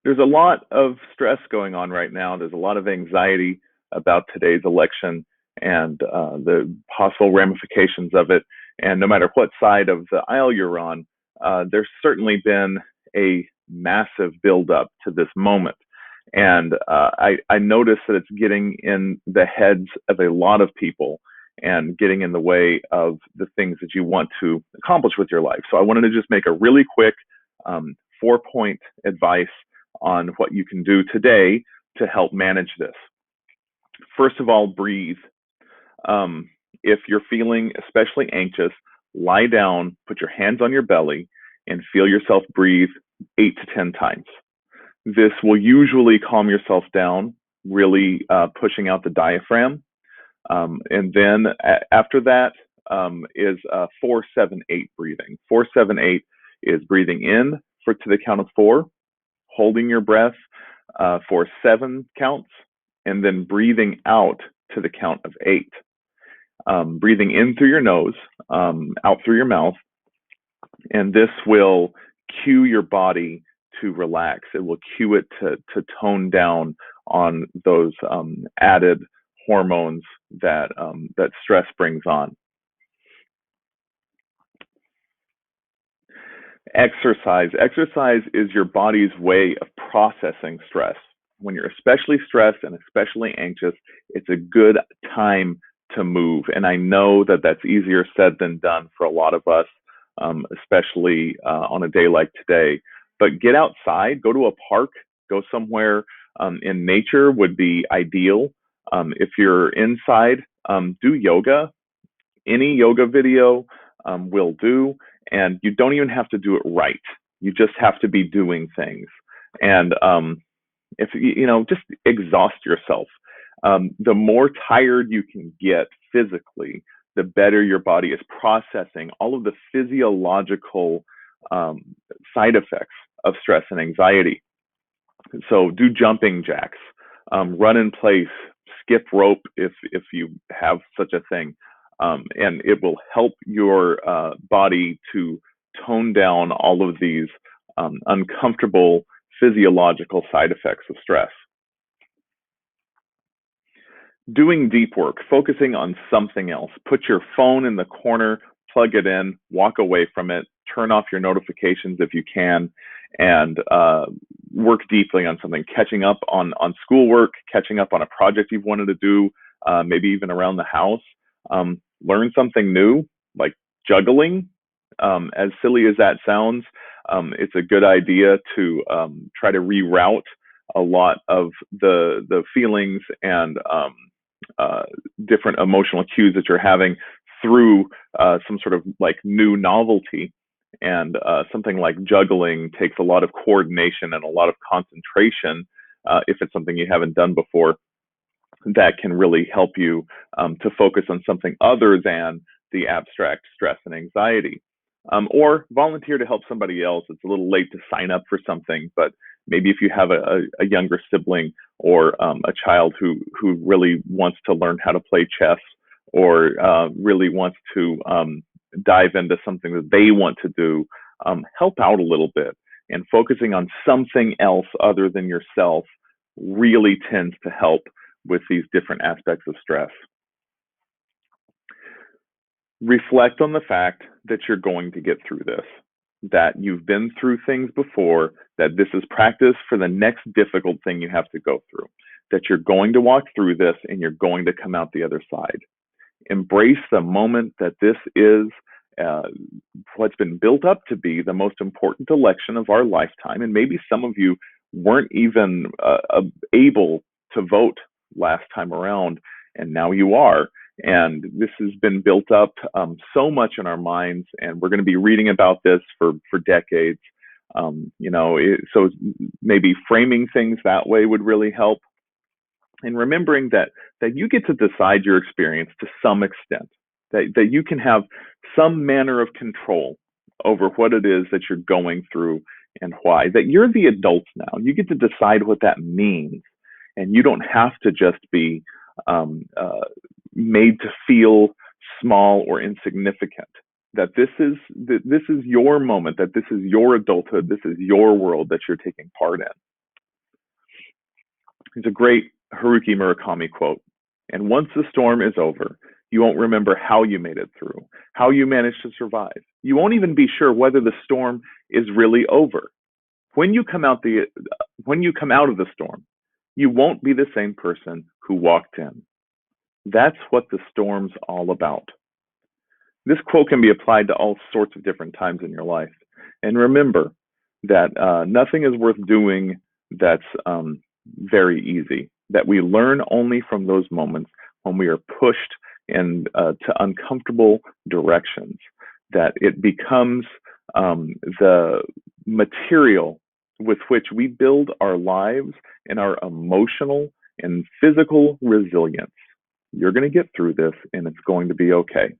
There's a lot of stress going on right now. There's a lot of anxiety about today's election and the possible ramifications of it. And no matter what side of the aisle you're on, there's certainly been a massive buildup to this moment. And I notice that it's getting in the heads of a lot of people and getting in the way of the things that you want to accomplish with your life. So I wanted to just make a really quick 4-point advice on what you can do today to help manage this. First of all, breathe. If you're feeling especially anxious, lie down, put your hands on your belly, and feel yourself breathe 8 to 10 times. This will usually calm yourself down, really pushing out the diaphragm. And then after that is 4-7-8 breathing. 4-7-8 is breathing in to the count of 4, holding your breath for 7 counts, and then breathing out to the count of 8. Breathing in through your nose, out through your mouth, and this will cue your body to relax. It will cue it to tone down on those added hormones that stress brings on. Exercise. Exercise is your body's way of processing stress. When you're especially stressed and especially anxious, it's a good time to move. And I know that that's easier said than done for a lot of us, especially on a day like today. But get outside, go to a park, go somewhere in nature would be ideal. If you're inside, do yoga. Any yoga video will do, and you don't even have to do it right. You just have to be doing things. And if just exhaust yourself. The more tired you can get physically, the better your body is processing all of the physiological side effects of stress and anxiety. So do jumping jacks, run in place, skip rope if you have such a thing, and it will help your body to tone down all of these uncomfortable physiological side effects of stress. Doing deep work, focusing on something else. Put your phone in the corner, plug it in, walk away from it, turn off your notifications if you can, and work deeply on something. Catching up on schoolwork, catching up on a project you've wanted to do, maybe even around the house. Learn something new, like juggling. As silly as that sounds, it's a good idea to try to reroute a lot of the feelings and different emotional cues that you're having through some sort of like new novelty. And something like juggling takes a lot of coordination and a lot of concentration if it's something you haven't done before. That can really help you to focus on something other than the abstract stress and anxiety. Or volunteer to help somebody else. It's a little late to sign up for something, but maybe if you have a younger sibling or a child who really wants to learn how to play chess or really wants to dive into something that they want to do, help out a little bit. And focusing on something else other than yourself really tends to help with these different aspects of stress. Reflect on the fact that you're going to get through this, that you've been through things before, that this is practice for the next difficult thing you have to go through, that you're going to walk through this and you're going to come out the other side. Embrace the moment that this is what's been built up to be the most important election of our lifetime. And maybe some of you weren't even able to vote last time around, and now you are. And this has been built up so much in our minds, and we're going to be reading about this for decades. So maybe framing things that way would really help. And remembering that you get to decide your experience to some extent, that you can have some manner of control over what it is that you're going through and why, that you're the adult now. You get to decide what that means. And you don't have to just be made to feel small or insignificant. That this is your moment, that this is your adulthood, this is your world that you're taking part in. It's a great Haruki Murakami quote. And once the storm is over, you won't remember how you made it through, how you managed to survive. You won't even be sure whether the storm is really over. When you come out of the storm, you won't be the same person who walked in. That's what the storm's all about. This quote can be applied to all sorts of different times in your life. And remember that nothing is worth doing that's very easy, that we learn only from those moments when we are pushed to uncomfortable directions, that it becomes the material with which we build our lives and our emotional and physical resilience. You're going to get through this and it's going to be okay.